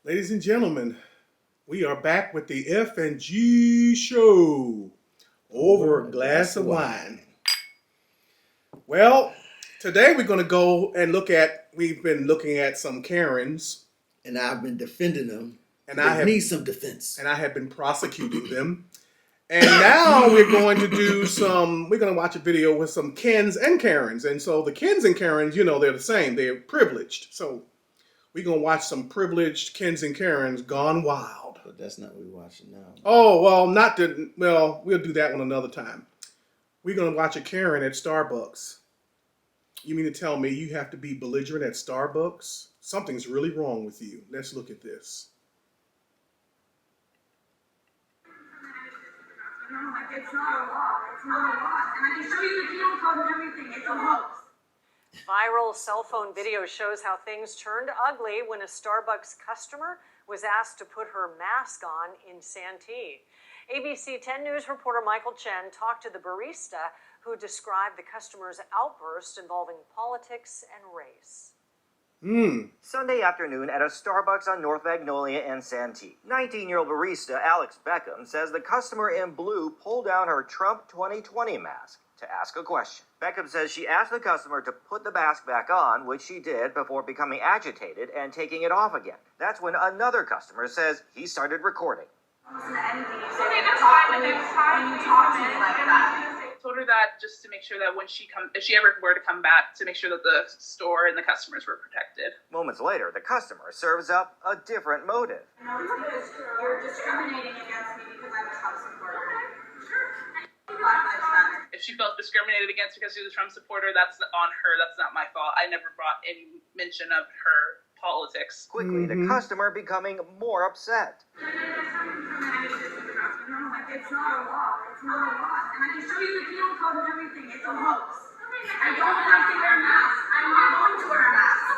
Ladies and gentlemen, we are back with the F and G show over a glass of wine. Well, today we're going to go and we've been looking at some Karens. And I've been defending them. And I need some defense. And I have been prosecuting them. And now we're going to watch a video with some Kens and Karens. And so the Kens and Karens, they're the same. They're privileged. So we're going to watch some privileged Kens and Karens gone wild. But that's not what we're watching now. Oh, well, we'll do that one another time. We're going to watch a Karen at Starbucks. You mean to tell me you have to be belligerent at Starbucks? Something's really wrong with you. Let's look at this. It's not a law. It's not a law. And I can show you the penal code and everything. It's a hoax. Viral cell phone video shows how things turned ugly when a Starbucks customer was asked to put her mask on in Santee. ABC 10 News reporter Michael Chen talked to the barista who described the customer's outburst involving politics and race. Sunday afternoon at a Starbucks on North Magnolia and Santee. 19-year-old barista Alex Beckham says the customer in blue pulled down her Trump 2020 mask to ask a question. Beckham says she asked the customer to put the mask back on, which she did before becoming agitated and taking it off again. That's when another customer says he started recording. Listen to anything you say when you talk to me like that. Told her that just to make sure that if she ever were to come back, to make sure that the store and the customers were protected. Moments later, the customer serves up a different motive. No, it's because you're discriminating against me because I'm a Trump supporter. Black Lives Matter. If she felt discriminated against because she was a Trump supporter, that's on her. That's not my fault. I never brought any mention of her politics. Quickly, the customer becoming more upset. It's not a law. It's not a law. And I can show you the penal code and everything. It's a hoax. I don't have to wear a mask. I'm not going to wear a mask.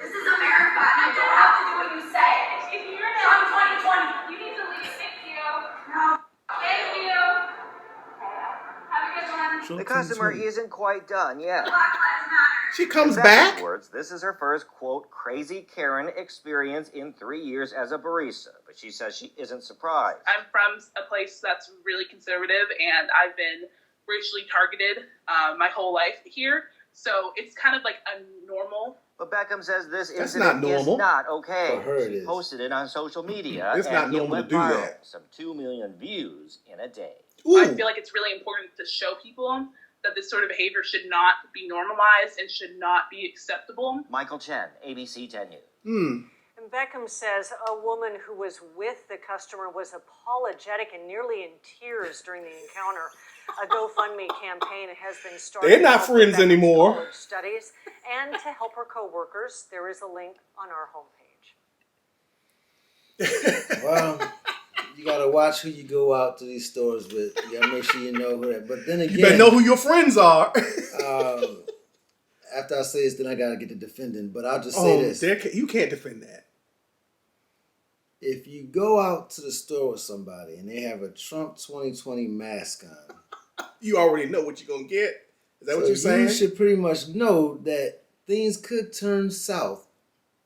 This is America, and I don't have to do what you say. If you're Trump 2020, you need to leave. Thank you. No. Thank you. Have a good one. The customer isn't quite done yet. Black Lives Matter. She comes In back. Becky's words, this is her first, quote, crazy Karen experience in 3 years as a barista. But she says she isn't surprised. I'm from a place that's really conservative, and I've been racially targeted my whole life here. So it's kind of like a normal. But Beckham says this That's incident not normal. is not okay. For her it She is. posted it on social media. It's not and it normal to went do viral. that. Some 2 million views in a day. I feel like it's really important to show people that this sort of behavior should not be normalized and should not be acceptable. Michael Chen, ABC 10 News. And Beckham says a woman who was with the customer was apologetic and nearly in tears during the encounter. A GoFundMe campaign has been started. They're not to help friends Beckham's anymore. college studies and to help her coworkers. There is a link on our homepage. Well, you gotta watch who you go out to these stores with. You gotta make sure you know who that. But then again, You better know who your friends are. After I say this, then I gotta get to defending. But I'll just say this: you can't defend that. if you go out to the store with somebody and they have a Trump 2020 mask on, You already know what you're gonna get. Is that what you're saying? You should pretty much know that things could turn south.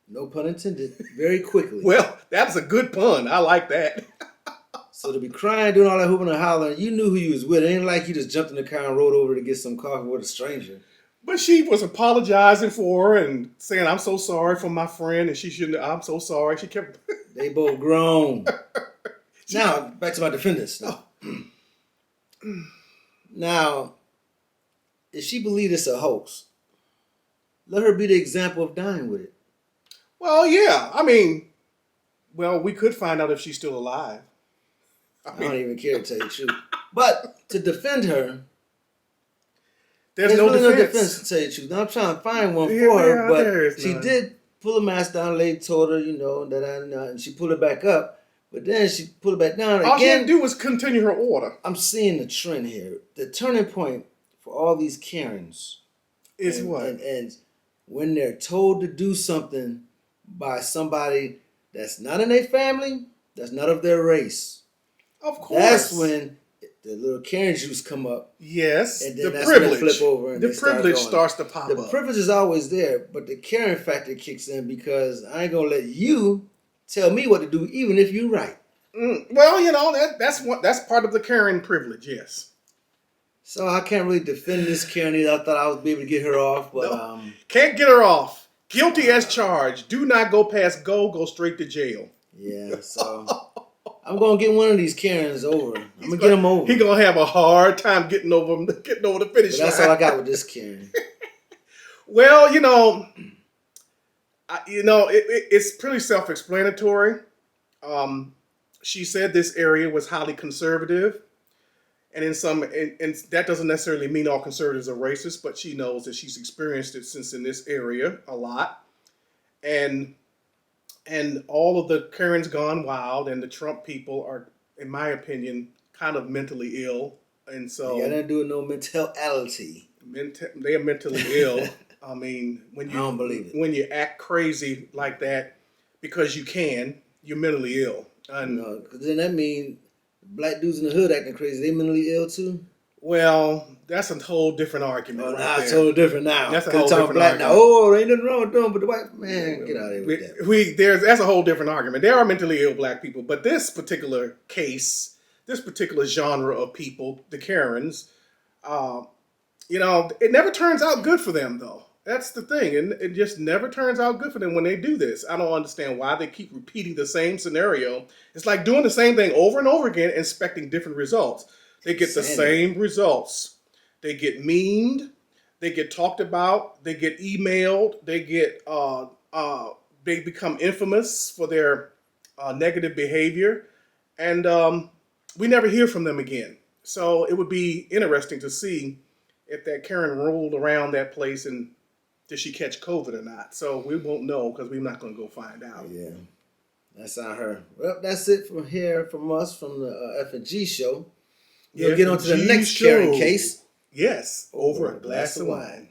No pun intended. Very quickly. Well, that's a good pun. I like that. So to be crying, doing all that hooping and hollering, you knew who you was with. It ain't like you just jumped in the car and rode over to get some coffee with a stranger. But she was apologizing for her and saying, "I'm so sorry for my friend," and she shouldn't. I'm so sorry. She kept. They both grown. Now back to my defendants. Now, if she believed it's a hoax, let her be the example of dying with it. Well, yeah. I mean, we could find out if she's still alive. I don't even care to tell you the truth. But to defend her, there's no really defense. no defense to tell you the truth. Now I'm trying to find one Yeah, for her, there is but she none. did pull the mask down. Lady told her, and she pulled it back up. But then she pulled it back down All she had again. to do was continue her order. I'm seeing the trend here. The turning point for all these Karens Is what? And when they're told to do something by somebody that's not in their family, that's not of their race. Of course. That's when the little Karen juice come up. Yes. And then The that's when they privilege. flip over and The they start privilege going. starts to pop The up. privilege is always there, but the Karen factor kicks in because I ain't gonna let you tell me what to do, even if you're right. Well, you know that's part of the Karen privilege. Yes. So I can't really defend this Karen either. I thought I would be able to get her off, but No. Can't get her off. Guilty as charged. Do not go past go. Go straight to jail. yeah. So I'm gonna get one of these Karens over. I'm gonna get them over. He gonna have a hard time getting over the finish But that's line. all I got with this Karen. Well, it's pretty self-explanatory. She said this area was highly conservative, and and that doesn't necessarily mean all conservatives are racist, but she knows that she's experienced it since in this area a lot, and all of the Karens gone wild, and the Trump people are, in my opinion, kind of mentally ill, and so You got nothing to do with no mentality. they are mentally ill. I mean, I don't believe it. when you act crazy like that because you can, you're mentally ill. And No, because then that means black dudes in the hood acting crazy. They mentally ill too. well, that's a whole different argument. Oh, right now it's there. totally different now. That's a 'Cause whole talking different black argument. now. Oh, there ain't nothing wrong with them, but the white man, get out of here with that. That's a whole different argument. There are mentally ill black people, but this particular case, this particular genre of people, the Karens, it never turns out good for them though. That's the thing, and it just never turns out good for them when they do this. I don't understand why they keep repeating the same scenario. It's like doing the same thing over and over again, expecting different results. They get the same results. They get memed, they get talked about, they get emailed, they become infamous for their negative behavior, and we never hear from them again. So it would be interesting to see if that Karen rolled around that place and did she catch COVID or not. So we won't know because we're not going to go find out. Yeah, that's not her. Well, that's it from us from the F&G show. We'll get on to the next Karen case. Yes, over a glass of wine.